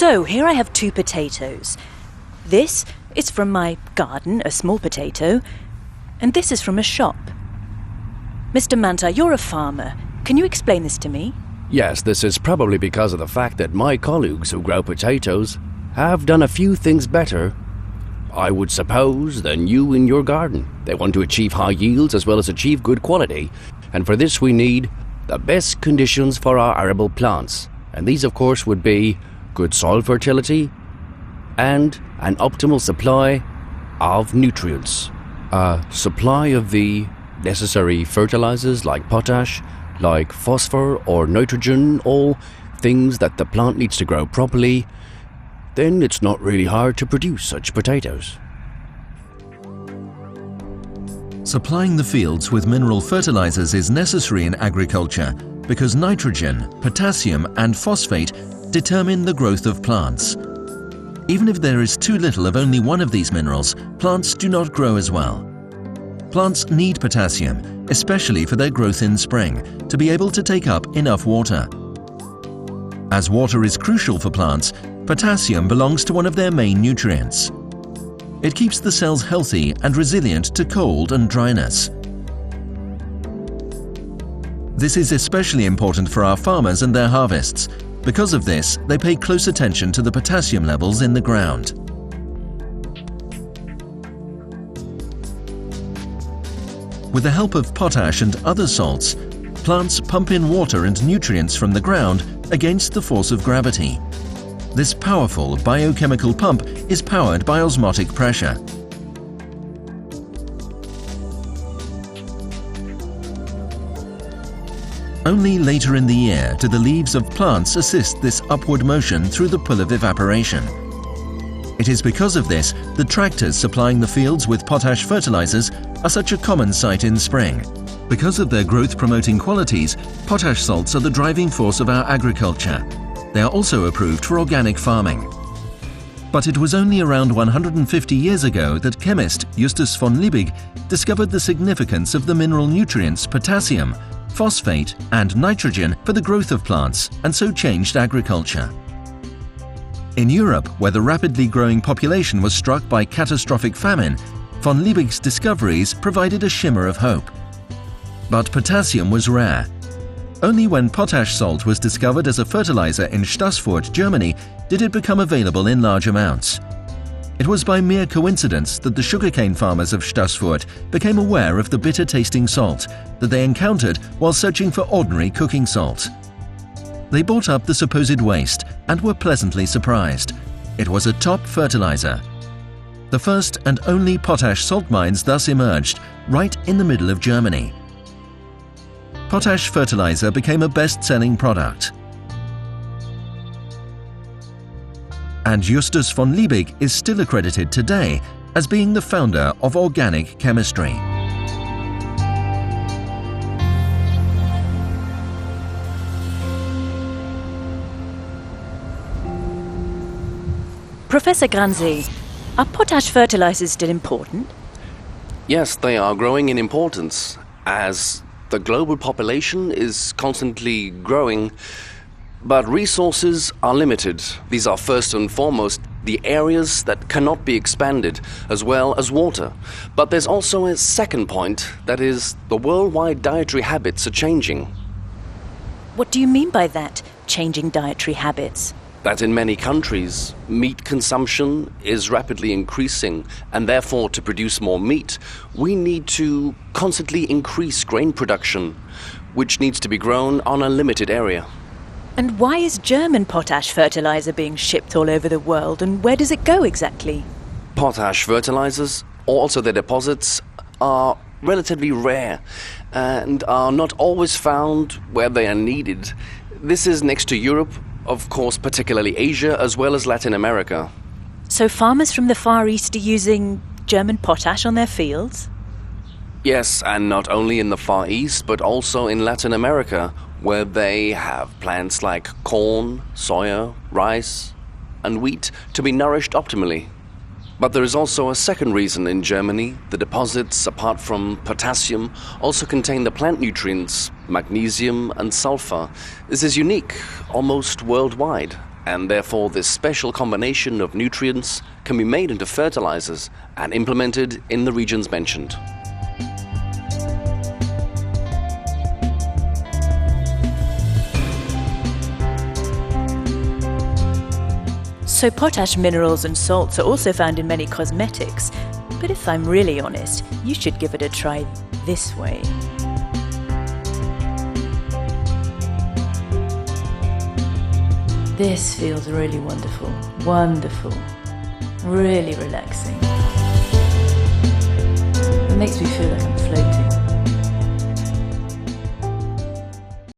So, here I have 2 potatoes. This is from my garden, a small potato, and this is from a shop. Mr. Manta, you're a farmer. Can you explain this to me? Yes, this is probably because of the fact that my colleagues who grow potatoes have done a few things better, I would suppose, than you in your garden. They want to achieve high yields as well as achieve good quality, and for this we need the best conditions for our arable plants. And these, of course, would be good soil fertility and an optimal supply of nutrients. A supply of the necessary fertilizers like potash, like phosphor or nitrogen, all things that the plant needs to grow properly, then it's not really hard to produce such potatoes. Supplying the fields with mineral fertilizers is necessary in agriculture because nitrogen, potassium and phosphate determine the growth of plants. Even if there is too little of only one of these minerals, plants do not grow as well. Plants need potassium, especially for their growth in spring, to be able to take up enough water. As water is crucial for plants, potassium belongs to one of their main nutrients. It keeps the cells healthy and resilient to cold and dryness. This is especially important for our farmers and their harvests. Because of this, they pay close attention to the potassium levels in the ground. With the help of potash and other salts, plants pump in water and nutrients from the ground against the force of gravity. This powerful biochemical pump is powered by osmotic pressure. Only later in the year do the leaves of plants assist this upward motion through the pull of evaporation. It is because of this that tractors supplying the fields with potash fertilizers are such a common sight in spring. Because of their growth-promoting qualities, potash salts are the driving force of our agriculture. They are also approved for organic farming. But it was only around 150 years ago that chemist Justus von Liebig discovered the significance of the mineral nutrients potassium, phosphate and nitrogen for the growth of plants, and so changed agriculture. In Europe, where the rapidly growing population was struck by catastrophic famine, von Liebig's discoveries provided a shimmer of hope. But potassium was rare. Only when potash salt was discovered as a fertilizer in Stassfurt, Germany, did it become available in large amounts. It was by mere coincidence that the sugarcane farmers of Stassfurt became aware of the bitter-tasting salt that they encountered while searching for ordinary cooking salt. They bought up the supposed waste and were pleasantly surprised. It was a top fertilizer. The first and only potash salt mines thus emerged, right in the middle of Germany. Potash fertilizer became a best-selling product. And Justus von Liebig is still accredited today as being the founder of organic chemistry. Professor Granzi, are potash fertilizers still important? Yes, they are growing in importance as the global population is constantly growing, but resources are limited. These are first and foremost the areas that cannot be expanded, as well as water. But there's also a second point, that is, the worldwide dietary habits are changing. What do you mean by that, changing dietary habits? That in many countries, meat consumption is rapidly increasing, and therefore to produce more meat, we need to constantly increase grain production, which needs to be grown on a limited area. And why is German potash fertilizer being shipped all over the world, and where does it go exactly? Potash fertilizers, also their deposits, are relatively rare and are not always found where they are needed. This is next to Europe, of course, particularly Asia, as well as Latin America. So farmers from the Far East are using German potash on their fields? Yes, and not only in the Far East, but also in Latin America, where they have plants like corn, soya, rice, and wheat to be nourished optimally. But there is also a second reason in Germany. The deposits, apart from potassium, also contain the plant nutrients magnesium and sulfur. This is unique, almost worldwide, and therefore this special combination of nutrients can be made into fertilizers and implemented in the regions mentioned. So potash minerals and salts are also found in many cosmetics, but if I'm really honest, you should give it a try this way. This feels really wonderful, really relaxing. It makes me feel like I'm floating.